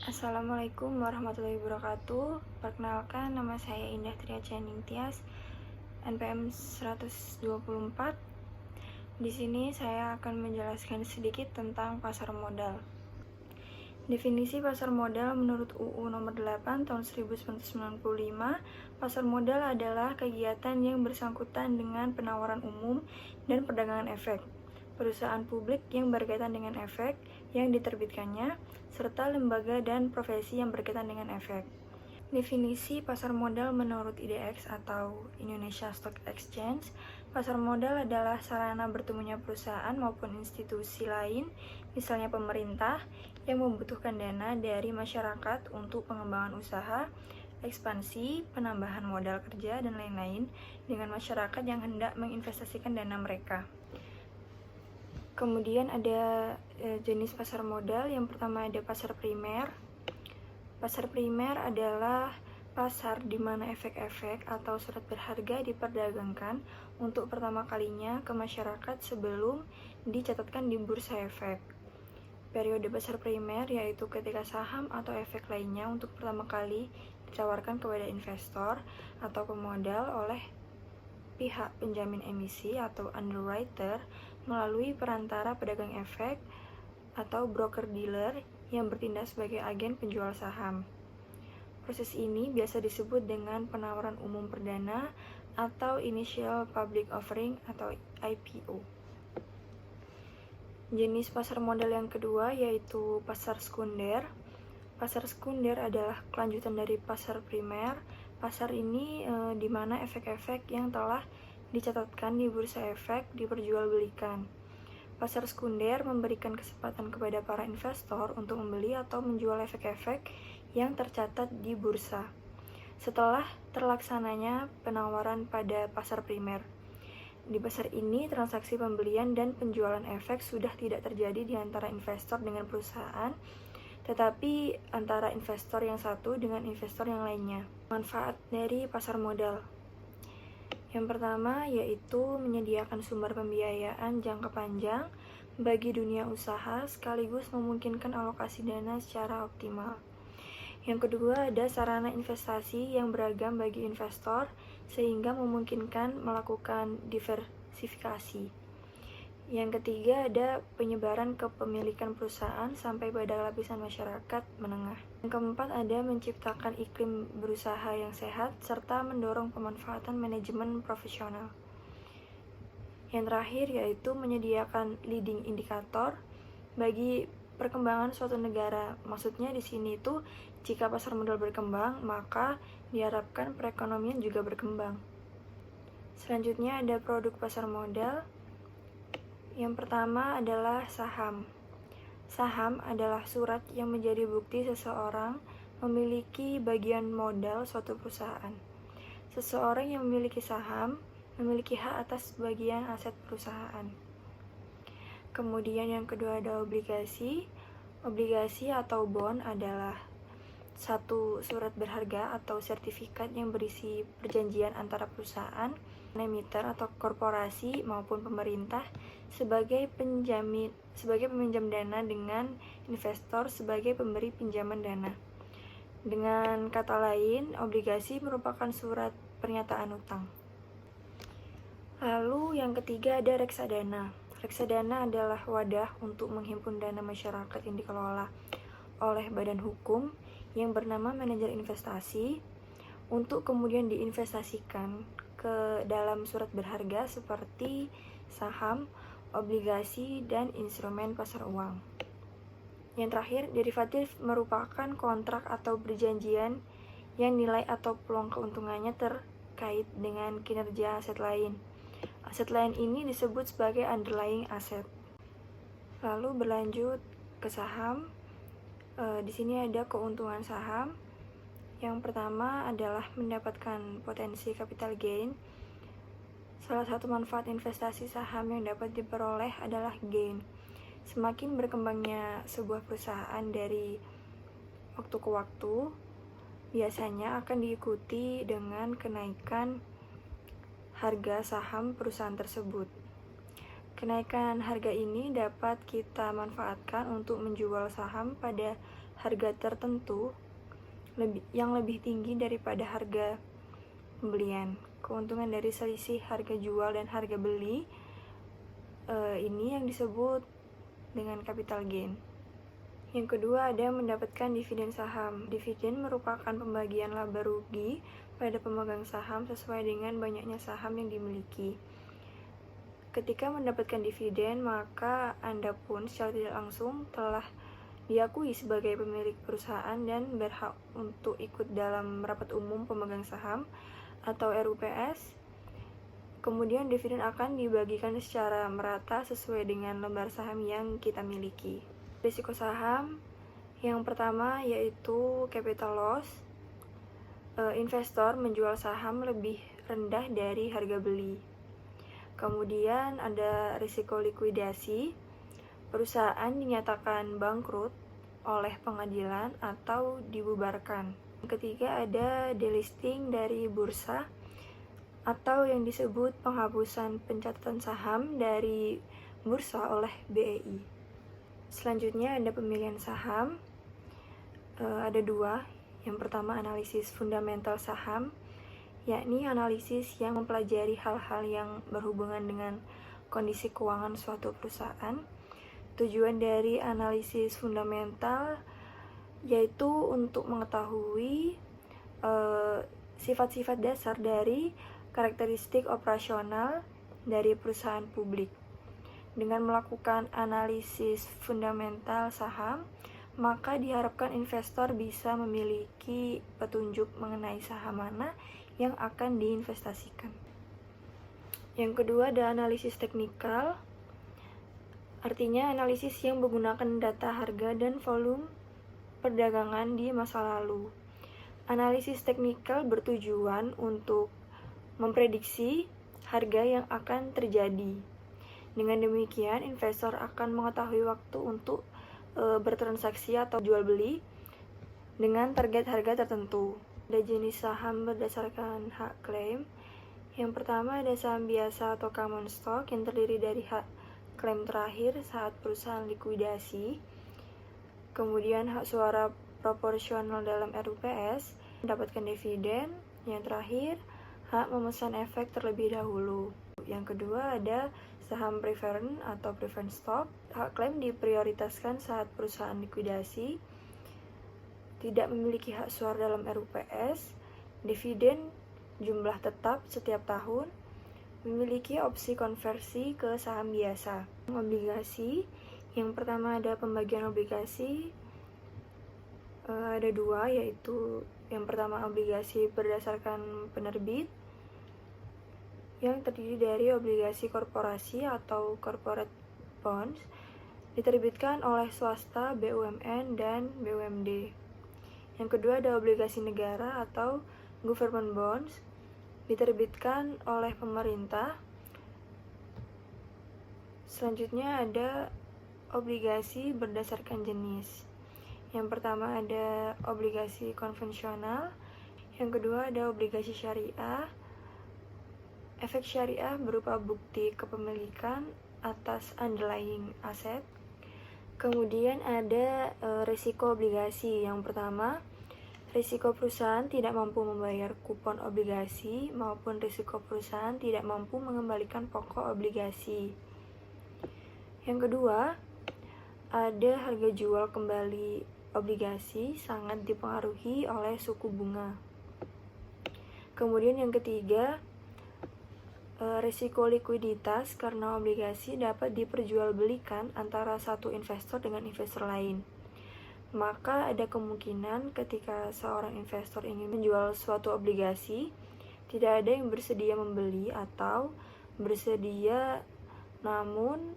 Assalamualaikum warahmatullahi wabarakatuh. Perkenalkan, nama saya Indah Tria Channing Tias, NPM 124. Di sini saya akan menjelaskan sedikit tentang pasar modal. Definisi pasar modal menurut UU Nomor 8 Tahun 1995, pasar modal adalah kegiatan yang bersangkutan dengan penawaran umum dan perdagangan efek, perusahaan publik yang berkaitan dengan efek yang diterbitkannya, serta lembaga dan profesi yang berkaitan dengan efek. Definisi pasar modal menurut IDX atau Indonesia Stock Exchange, pasar modal adalah sarana bertemunya perusahaan maupun institusi lain, misalnya pemerintah, yang membutuhkan dana dari masyarakat untuk pengembangan usaha, ekspansi, penambahan modal kerja, dan lain-lain dengan masyarakat yang hendak menginvestasikan dana mereka. Kemudian ada jenis pasar modal. Yang pertama ada pasar primer. Pasar primer adalah pasar di mana efek-efek atau surat berharga diperdagangkan untuk pertama kalinya ke masyarakat sebelum dicatatkan di bursa efek. Periode pasar primer yaitu ketika saham atau efek lainnya untuk pertama kali ditawarkan kepada investor atau pemodal oleh pihak penjamin emisi atau underwriter melalui perantara pedagang efek atau broker dealer yang bertindak sebagai agen penjual saham. Proses ini biasa disebut dengan penawaran umum perdana atau Initial Public Offering atau IPO. Jenis pasar modal yang kedua yaitu pasar sekunder. Pasar sekunder adalah kelanjutan dari pasar primer. Pasar ini di mana efek-efek yang telah dicatatkan di bursa efek diperjualbelikan. Pasar sekunder memberikan kesempatan kepada para investor untuk membeli atau menjual efek-efek yang tercatat di bursa setelah terlaksananya penawaran pada pasar primer. Di pasar ini, transaksi pembelian dan penjualan efek sudah tidak terjadi di antara investor dengan perusahaan, tetapi antara investor yang satu dengan investor yang lainnya. Manfaat dari pasar modal. Yang pertama yaitu menyediakan sumber pembiayaan jangka panjang bagi dunia usaha sekaligus memungkinkan alokasi dana secara optimal. Yang kedua ada sarana investasi yang beragam bagi investor sehingga memungkinkan melakukan diversifikasi. Yang ketiga ada penyebaran kepemilikan perusahaan sampai pada lapisan masyarakat menengah. Yang keempat ada menciptakan iklim berusaha yang sehat serta mendorong pemanfaatan manajemen profesional. Yang terakhir yaitu menyediakan leading indikator bagi perkembangan suatu negara. Maksudnya di sini itu jika pasar modal berkembang, maka diharapkan perekonomian juga berkembang. Selanjutnya ada produk pasar modal. Yang pertama adalah saham. Saham adalah surat yang menjadi bukti seseorang memiliki bagian modal suatu perusahaan. Seseorang yang memiliki saham memiliki hak atas bagian aset perusahaan. Kemudian yang kedua ada obligasi. Obligasi atau bond adalah satu surat berharga atau sertifikat yang berisi perjanjian antara perusahaan, emiter atau korporasi maupun pemerintah sebagai peminjam dana dengan investor sebagai pemberi pinjaman dana. Dengan kata lain, obligasi merupakan surat pernyataan utang. Lalu yang ketiga ada reksadana. Reksadana adalah wadah untuk menghimpun dana masyarakat yang dikelola oleh badan hukum yang bernama manajer investasi untuk kemudian diinvestasikan ke dalam surat berharga seperti saham, obligasi, dan instrumen pasar uang. Yang terakhir, derivatif merupakan kontrak atau perjanjian yang nilai atau peluang keuntungannya terkait dengan kinerja aset lain. Aset lain ini disebut sebagai underlying asset. Lalu berlanjut ke saham. Di sini ada keuntungan saham. Yang pertama adalah mendapatkan potensi capital gain. Salah satu manfaat investasi saham yang dapat diperoleh adalah gain. Semakin berkembangnya sebuah perusahaan dari waktu ke waktu, biasanya akan diikuti dengan kenaikan harga saham perusahaan tersebut. Kenaikan harga ini dapat kita manfaatkan untuk menjual saham pada harga tertentu yang lebih tinggi daripada harga pembelian. Keuntungan dari selisih harga jual dan harga beli ini yang disebut dengan capital gain. Yang kedua ada mendapatkan dividen saham. Dividen merupakan pembagian laba rugi pada pemegang saham sesuai dengan banyaknya saham yang dimiliki. Ketika mendapatkan dividen, maka Anda pun secara tidak langsung telah diakui sebagai pemilik perusahaan dan berhak untuk ikut dalam rapat umum pemegang saham atau RUPS. Kemudian dividen akan dibagikan secara merata sesuai dengan lembar saham yang kita miliki. Risiko saham yang pertama yaitu capital loss. Investor menjual saham lebih rendah dari harga beli. Kemudian ada risiko likuidasi. Perusahaan dinyatakan bangkrut oleh pengadilan atau dibubarkan. Yang ketiga ada delisting dari bursa atau yang disebut penghapusan pencatatan saham dari bursa oleh BEI. Selanjutnya ada pemilihan saham, ada dua. Yang pertama analisis fundamental saham, yakni analisis yang mempelajari hal-hal yang berhubungan dengan kondisi keuangan suatu perusahaan. Tujuan dari analisis fundamental yaitu untuk mengetahui sifat-sifat dasar dari karakteristik operasional dari perusahaan publik. Dengan melakukan analisis fundamental saham, maka diharapkan investor bisa memiliki petunjuk mengenai saham mana yang akan diinvestasikan. Yang kedua ada analisis teknikal, artinya analisis yang menggunakan data harga dan volume perdagangan di masa lalu. Analisis teknikal bertujuan untuk memprediksi harga yang akan terjadi. Dengan demikian, investor akan mengetahui waktu untuk bertransaksi atau jual beli dengan target harga tertentu. Ada jenis saham berdasarkan hak klaim. Yang pertama ada saham biasa atau common stock yang terdiri dari hak klaim terakhir saat perusahaan likuidasi. Kemudian hak suara proporsional dalam RUPS, mendapatkan dividen. Yang terakhir, hak memesan efek terlebih dahulu. Yang kedua ada saham preference atau preference stock. Hak klaim diprioritaskan saat perusahaan likuidasi, tidak memiliki hak suara dalam RUPS, dividen jumlah tetap setiap tahun, memiliki opsi konversi ke saham biasa. Obligasi, yang pertama ada pembagian obligasi, ada dua, yaitu yang pertama obligasi berdasarkan penerbit, yang terdiri dari obligasi korporasi atau corporate bonds, diterbitkan oleh swasta, BUMN, dan BUMD. Yang kedua ada obligasi negara atau government bonds, diterbitkan oleh pemerintah. Selanjutnya ada obligasi berdasarkan jenis. Yang pertama ada obligasi konvensional, yang kedua ada obligasi syariah. Efek syariah berupa bukti kepemilikan atas underlying aset. Kemudian ada risiko obligasi. Yang pertama, risiko perusahaan tidak mampu membayar kupon obligasi maupun risiko perusahaan tidak mampu mengembalikan pokok obligasi. Yang kedua, ada harga jual kembali obligasi sangat dipengaruhi oleh suku bunga. Kemudian yang ketiga, risiko likuiditas karena obligasi dapat diperjualbelikan antara satu investor dengan investor lain. Maka ada kemungkinan ketika seorang investor ingin menjual suatu obligasi, tidak ada yang bersedia membeli atau bersedia namun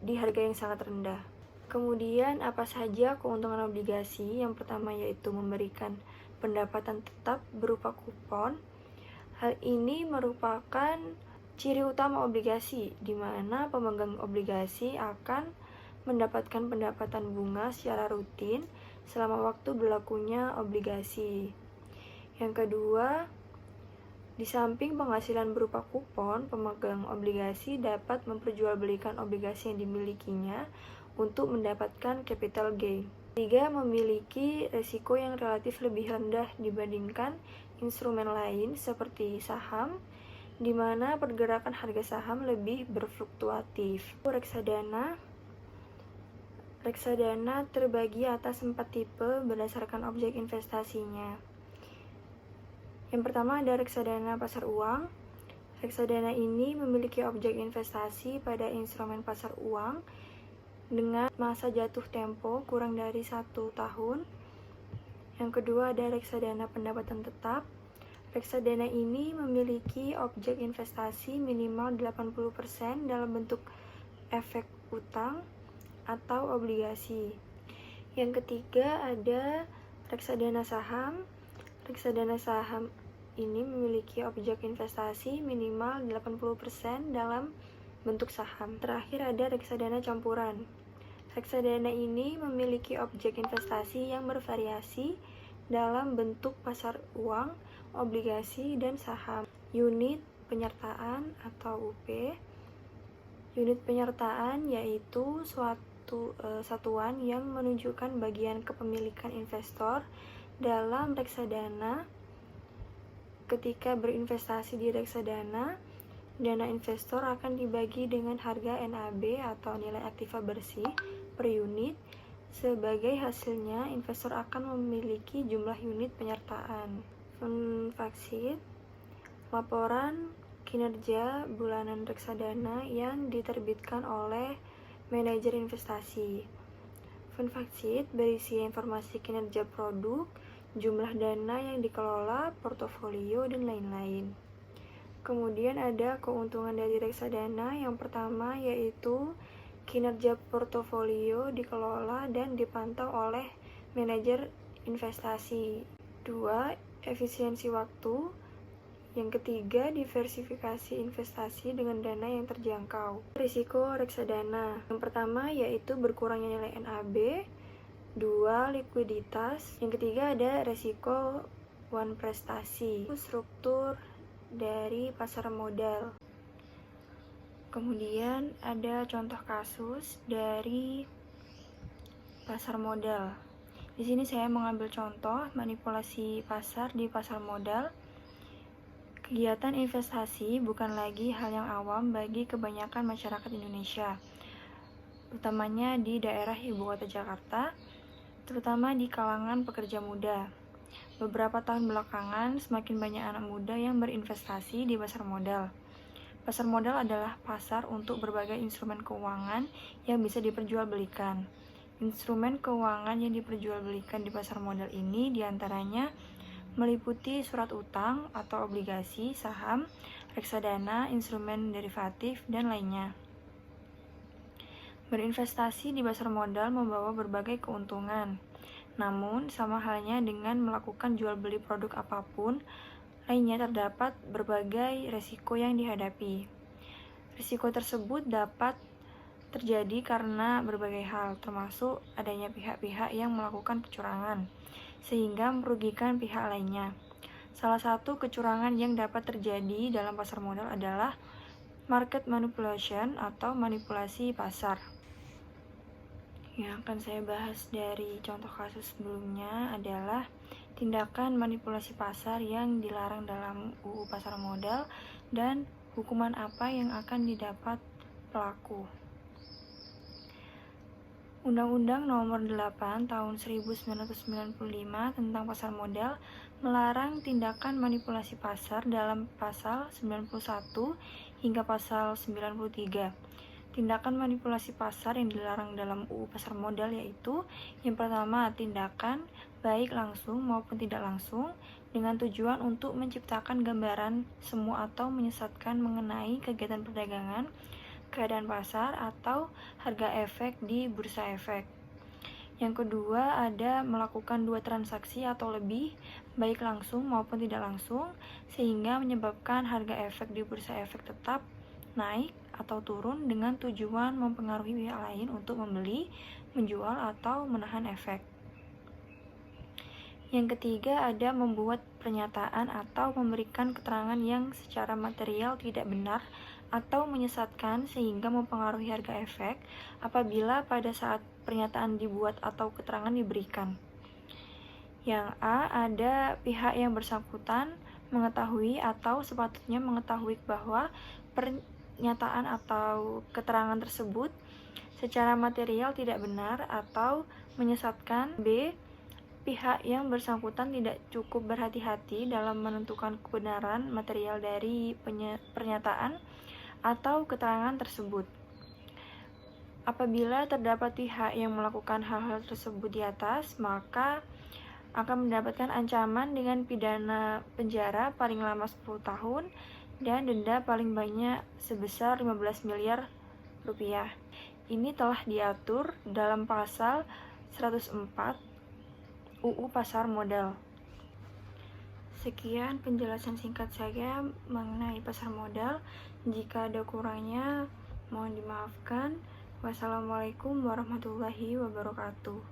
di harga yang sangat rendah. Kemudian apa saja keuntungan obligasi? Yang pertama yaitu memberikan pendapatan tetap berupa kupon. Hal ini merupakan ciri utama obligasi, di mana pemegang obligasi akan mendapatkan pendapatan bunga secara rutin selama waktu berlakunya obligasi. Yang kedua, di samping penghasilan berupa kupon, pemegang obligasi dapat memperjualbelikan obligasi yang dimilikinya untuk mendapatkan capital gain. Ketiga, memiliki risiko yang relatif lebih rendah dibandingkan instrumen lain seperti saham, di mana pergerakan harga saham lebih berfluktuatif. Reksadana terbagi atas 4 tipe berdasarkan objek investasinya. Yang pertama ada reksadana pasar uang. Reksadana ini memiliki objek investasi pada instrumen pasar uang dengan masa jatuh tempo kurang dari 1 tahun. Yang kedua ada reksadana pendapatan tetap. Reksadana ini memiliki objek investasi minimal 80% dalam bentuk efek utang atau obligasi. Yang ketiga ada reksadana saham. Reksadana saham ini memiliki objek investasi minimal 80% dalam bentuk saham. Terakhir ada reksadana campuran. Reksadana ini memiliki objek investasi yang bervariasi dalam bentuk pasar uang, obligasi, dan saham. Unit penyertaan atau UP. Unit penyertaan yaitu suatu satuan yang menunjukkan bagian kepemilikan investor dalam reksadana. Ketika berinvestasi di reksadana, dana investor akan dibagi dengan harga NAB atau nilai aktiva bersih per unit. Sebagai hasilnya, investor akan memiliki jumlah unit penyertaan. Fund fact sheet, laporan kinerja bulanan reksadana yang diterbitkan oleh manajer investasi. Fund fact sheet berisi informasi kinerja produk, jumlah dana yang dikelola, portofolio, dan lain-lain. Kemudian ada keuntungan dari reksadana. Yang pertama yaitu kinerja portofolio dikelola dan dipantau oleh manajer investasi. 2. Efisiensi waktu. Yang ketiga, diversifikasi investasi dengan dana yang terjangkau. Risiko reksadana. Yang pertama yaitu berkurangnya nilai NAB. 2. Likuiditas. Yang ketiga ada risiko wan prestasi. Struktur dari pasar modal. Kemudian ada contoh kasus dari pasar modal. Di sini saya mengambil contoh manipulasi pasar di pasar modal. Kegiatan investasi bukan lagi hal yang awam bagi kebanyakan masyarakat Indonesia, utamanya di daerah ibu kota Jakarta, terutama di kalangan pekerja muda. Beberapa tahun belakangan, semakin banyak anak muda yang berinvestasi di pasar modal. Pasar modal adalah pasar untuk berbagai instrumen keuangan yang bisa diperjualbelikan. Instrumen keuangan yang diperjualbelikan di pasar modal ini diantaranya meliputi surat utang atau obligasi, saham, reksadana, instrumen derivatif, dan lainnya. Berinvestasi di pasar modal membawa berbagai keuntungan. Namun, sama halnya dengan melakukan jual beli produk apapun, lainnya terdapat berbagai risiko yang dihadapi. Risiko tersebut dapat terjadi karena berbagai hal, termasuk adanya pihak-pihak yang melakukan kecurangan, sehingga merugikan pihak lainnya. Salah satu kecurangan yang dapat terjadi dalam pasar modal adalah market manipulation atau manipulasi pasar. Yang akan saya bahas dari contoh kasus sebelumnya adalah tindakan manipulasi pasar yang dilarang dalam UU Pasar Modal dan hukuman apa yang akan didapat pelaku. Undang-Undang Nomor 8 Tahun 1995 tentang Pasar Modal melarang tindakan manipulasi pasar dalam pasal 91 hingga pasal 93. Tindakan manipulasi pasar yang dilarang dalam UU Pasar Modal yaitu yang pertama, tindakan baik langsung maupun tidak langsung dengan tujuan untuk menciptakan gambaran semu atau menyesatkan mengenai kegiatan perdagangan, keadaan pasar, atau harga efek di bursa efek. Yang kedua, ada melakukan dua transaksi atau lebih, baik langsung maupun tidak langsung, sehingga menyebabkan harga efek di bursa efek tetap naik atau turun dengan tujuan mempengaruhi pihak lain untuk membeli, menjual, atau menahan efek. Yang ketiga, ada membuat pernyataan atau memberikan keterangan yang secara material tidak benar atau menyesatkan sehingga mempengaruhi harga efek apabila pada saat pernyataan dibuat atau keterangan diberikan. Yang A, ada pihak yang bersangkutan mengetahui atau sepatutnya mengetahui bahwa pernyataan atau keterangan tersebut secara material tidak benar atau menyesatkan. B, pihak yang bersangkutan tidak cukup berhati-hati dalam menentukan kebenaran material dari pernyataan atau keterangan tersebut. Apabila terdapat pihak yang melakukan hal-hal tersebut di atas, maka akan mendapatkan ancaman dengan pidana penjara paling lama 10 tahun dan denda paling banyak sebesar 15 miliar rupiah. Ini telah diatur dalam pasal 104 UU Pasar Modal. Sekian penjelasan singkat saya mengenai pasar modal. Jika ada kurangnya, mohon dimaafkan. Wassalamualaikum warahmatullahi wabarakatuh.